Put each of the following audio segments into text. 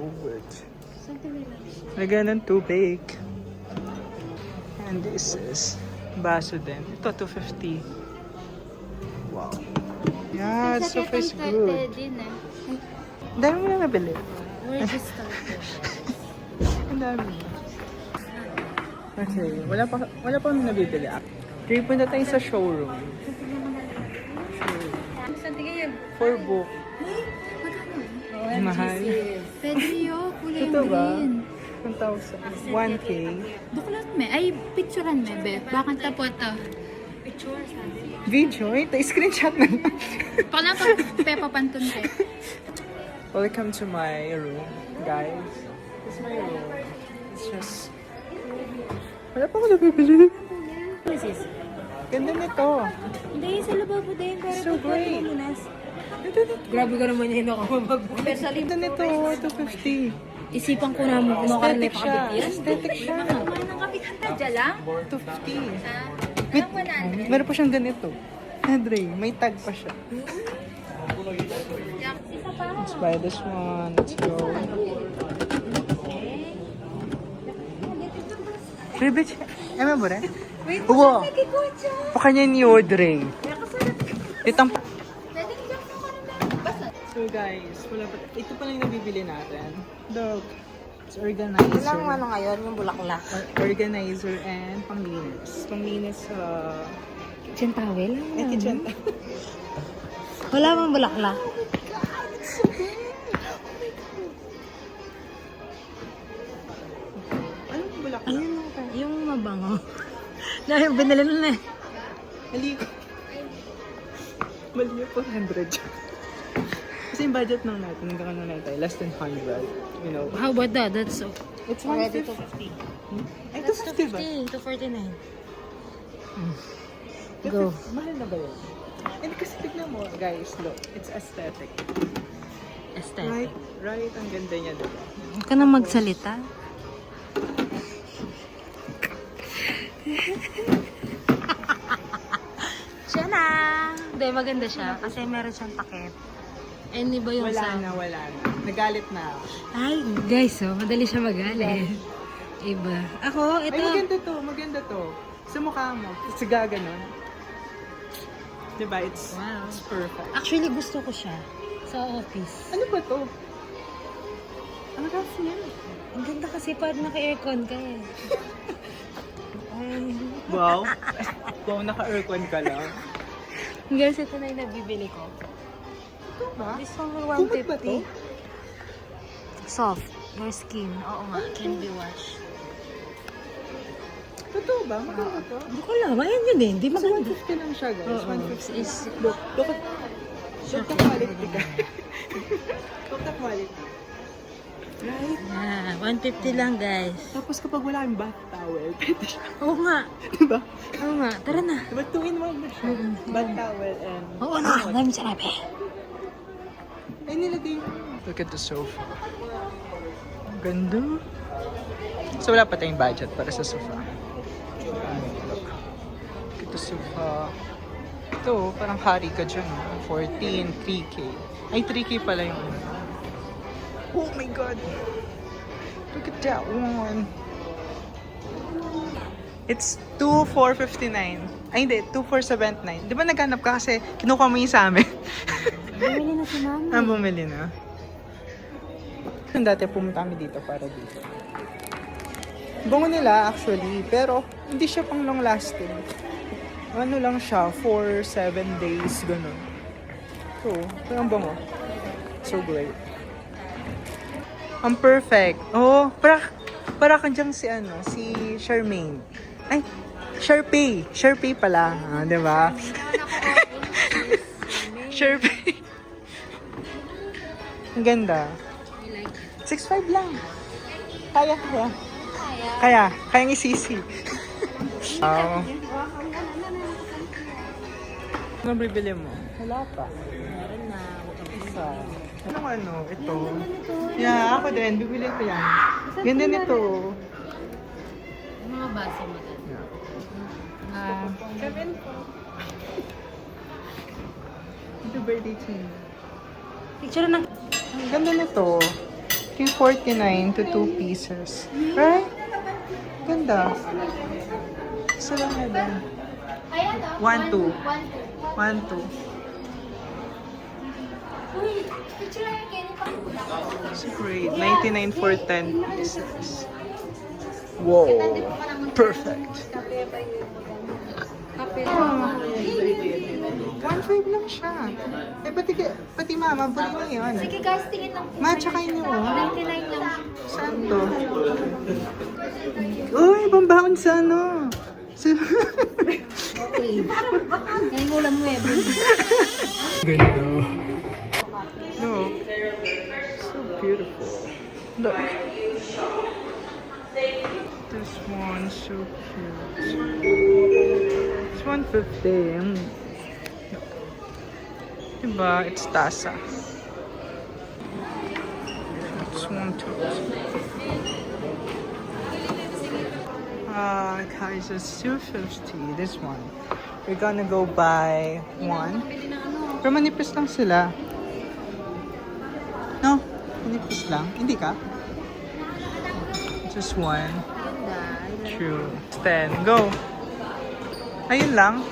yogurt. Lagyan ng tubig. And this is baso din. Ito, 250. Wow. Yeah, so far is good. Ang dami mo na nabili. We're just started. Ang dami. Okay, wala pa kami nabibili. Okay, punta tayo sa showroom. Saan tingin yan? For book. Magkano? Mahal. Pwede yun. Kulay Ito ba? green. 1,000. 1K. Duklat me. Ay, picturean me, be. Bakit tapo ito? Video? Ito, screenshot na lang. Palang pag Peppa Pantun pe. Welcome to my room, guys. This is my room. It's just... Wala pa ako nabibili. What is this? Ganda nito. Hindi, sa lababo din. So great. Grabe ka naman yun ako mag-book. Ganda nito, 250. Isipan ko na mo kung Aesthetic siya. Aesthetic siya. Anong kapit ka dyan lang? 250. Wait, meron pa siyang ganito. Andre, may tag pa siya. Let's buy this one. Let's go. Ribet, emang ba rin? Uwa, pakanya ni Audrey. So guys, wala pa. Ito pa lang yung nabibili natin. Dog. It's organizer. Ilang ano ngayon, yung bulaklak? Organizer and panglinis. Panglinis sa... Kitchen towel? kitchen towel. Wala mang bulaklak. Anong bulak? Yung mabango. Dahil binili na eh. Halika. Mali yung 400. Kasi yung budget ng natin, hanggang ano na tayo, less than 100. You know. How about that? That's so... It's Already 150. 250. Ay, 250 ba? 249. Kasi Go. mahal na ba yun? And kasi tignan mo, guys, look. It's aesthetic. Aesthetic. Right, ang ganda niya, diba? Huwag ka na magsalita. Siya na! Hindi, maganda siya. Kasi meron siyang takip. And iba yung Wala sound. na. Nagalit na ako. Ay, guys, oh, madali siya magalit. Iba. Ako, ito. Ay, maganda to. Sa mukha mo, sa gaganon. Diba, it's perfect. Actually, gusto ko siya. Sa office. Ano ba to? Ang rough niya. Ang ganda kasi pag naka-aircon ka eh. Ay. Wow. Wow, naka-aircon ka lang. Guys, ito na yung nabibili ko. Ito ba? This one for Kumot ba to? 150. Soft. Your skin. Oo nga, can be washed. Totoo ba? Maganda to? Hindi ko alam. Ayan yun eh. Hindi So, maganda. 150 lang siya, guys. Oo. 150. Is- Look at quality, guys. Look at quality. Right? Ah, 150 lang guys. Tapos kapag wala kang bath towel, pwede siya. Oo nga. Diba? Oo nga. Tara na. Diba 2-in-1 na siya? Bath towel and... Oo na. Dami sinabi. Ay, nilagay mo. Look at the sofa. Ang ganda. So, wala pa tayong budget para sa sofa. Look. Look at the sofa. Ito, parang hari ka dyan. 14, 3K. Ay, 3K pala yung ano. Oh my God! Look at that one! It's 2,459. Ay, hindi. 2,479. Di ba naghanap ka kasi kinukuha mo yung sa amin? Bumili na si mama. Bumili na. Dati pumunta kami dito para dito. Bango nila actually, pero hindi siya pang long lasting. Ano lang siya, 4-7 days, ganun. So, parang bango. So great. Ang perfect. Oh, para kang diyang si Charmaine. Ay, Sharpay. Sharpay pala. Ah, di ba? Sharpay. Ang ganda. 6'5" lang. Kaya. Kayang isisi. Wow. Ano bibili mo? Wala pa. Meron na. Isa. Anong ito? Yeah, ako din. Bibili ko yan. Ganda nito. Mga baso maganda. Kevin po. Ito birthday niya. Picture na. Ang ganda nito. King $1.49 to 2 pieces. Right? Ganda. Isa lang na din. 1, 2. 1, 2. It's great. 99 for 10 pieces. Wow. Perfect. 1.5 lang siya. Eh, pati mama, buli na yun. Sige guys, tingin lang po. Tsaka inyo, oh. 99 lang. Saan to? Uy, pambaon sa ano? Ngayon ulam mo eh. Ganda. Look. So beautiful. Look. This one, so cute. It's 150. Diba? It's tasa. It's 1, 2. Guys, it's 250. This one. We're gonna go buy one. Pero manipis lang sila. No? Manipis lang. Hindi ka? Just one. True. 10. Go. Ayun lang.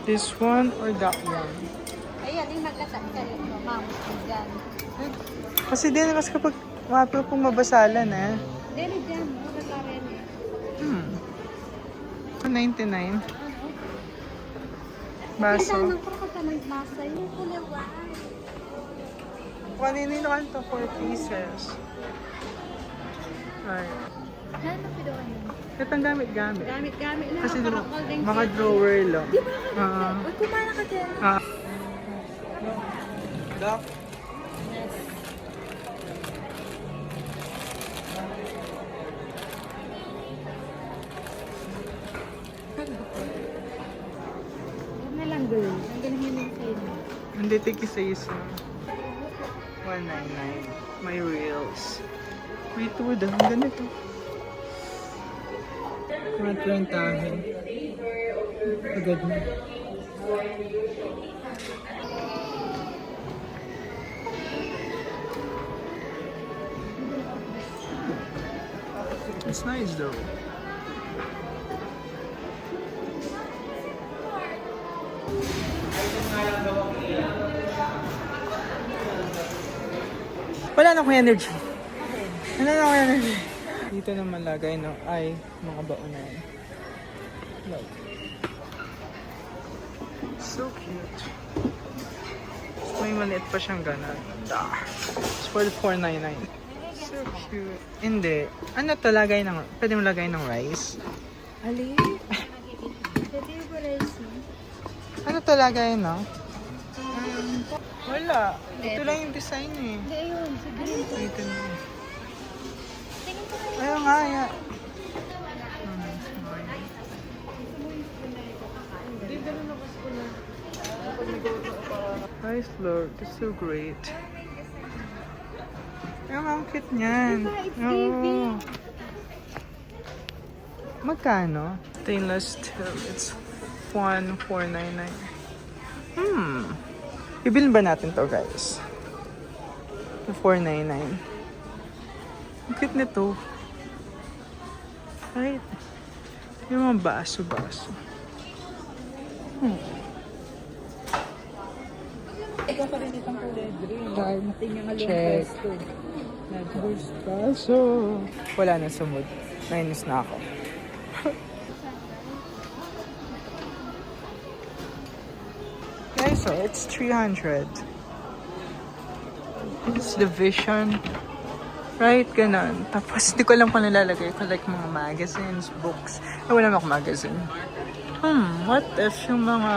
This one or that one? Ayan, yung magkasakal. Ma'am, dyan. Kasi din, mas kapag mapil pong mabasalan eh. Dili dyan, wala rin eh. 299. Baso. Kailangan ko ka nagbasa. Yung kulawan. Kanina naman to 4 pieces. Right. Ano pidoan yun? Ito ang gamit-gamit. Gamit-gamit na. Kasi Para diba, all din mga set. drawer lang. Di ba ka Uy, kumana ka dyan. Doc? Huwag na lang girl. Ang galing yung sa'yo. Hindi, tiki sa isa. 199. My reels. May tuwad ah. Ang ganda to. Mga 30. Agad na. It's nice though. Wala na akong energy. Wala na akong energy. Dito naman lagay no ay mga baonan. Look. So cute. May maliit pa siyang ganon. It's for the $4.99. So cute. Hindi. Ano to lagay ng, pwede mo lagay ng rice? Ali? Pwede yung rice mo. Ano to lagay no? Wala. Ito lang yung design eh. Hindi, ayun. Sige. Dito na. Tingin ko kayo. Ayun nga, ya. Nice look. It's so great. Ayun, ang cute niyan. It's Oo. baby. Magkano? Stainless steel. It's $1,499. Ibilin ba natin to guys? $4.99. Ang cute nito. Right? Yung mga baso-baso. Ikaw pa rin itong kulay green. Tingnan nga Check. Baso. Wala na sumod. Nainis na ako. Guys, so it's 300. It's the Vision. Right, ganun. Tapos, hindi ko alam kung nilalagay ko. Like, mga magazines, books. Wala naman ako magazine. What if yung mga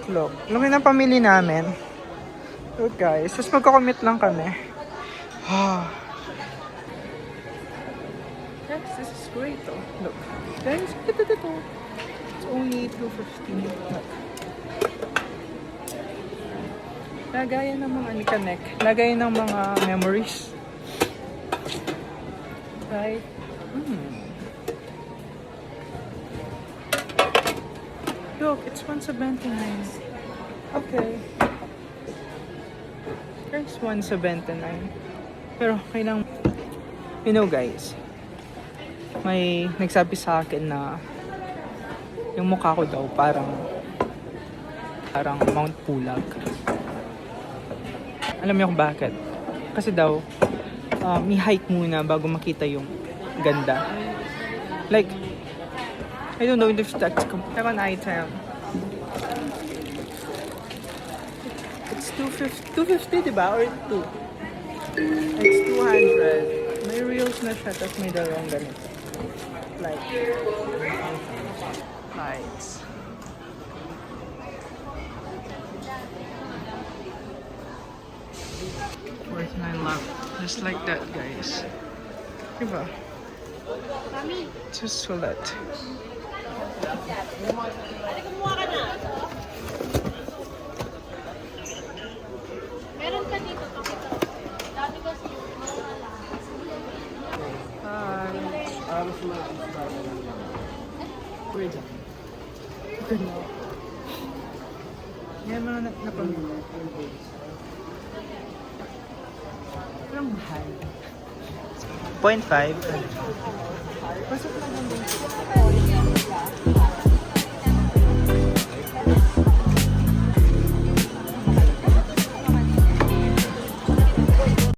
clock? Laki ng pamili namin. Look, guys. Tapos magkakomit lang kami. Yes, this is great, oh. Look. Guys, ito. It's only $2.50. Look. Lagayan ng mga connect. Lagayan ng mga memories. Right? Look, it's $1.79. Okay. Price 179. Pero kailang, you know guys, may nagsabi sa akin na yung mukha ko daw parang Mount Pulag. Alam niyo kung bakit? Kasi daw, i-hike muna bago makita yung ganda. Like, I don't know if that's second item. It's 250, diba? Or 2? It's 200. May reels na siya, tapos may dalawang ganito. Like, lights. Worth 9 love. Just like that, guys. Diba? Just sulat. Meron pa dito. Dati kasi Hi. Wait lang. Yan mga napamili. Pero mahal. 0.5. Pasok na lang din.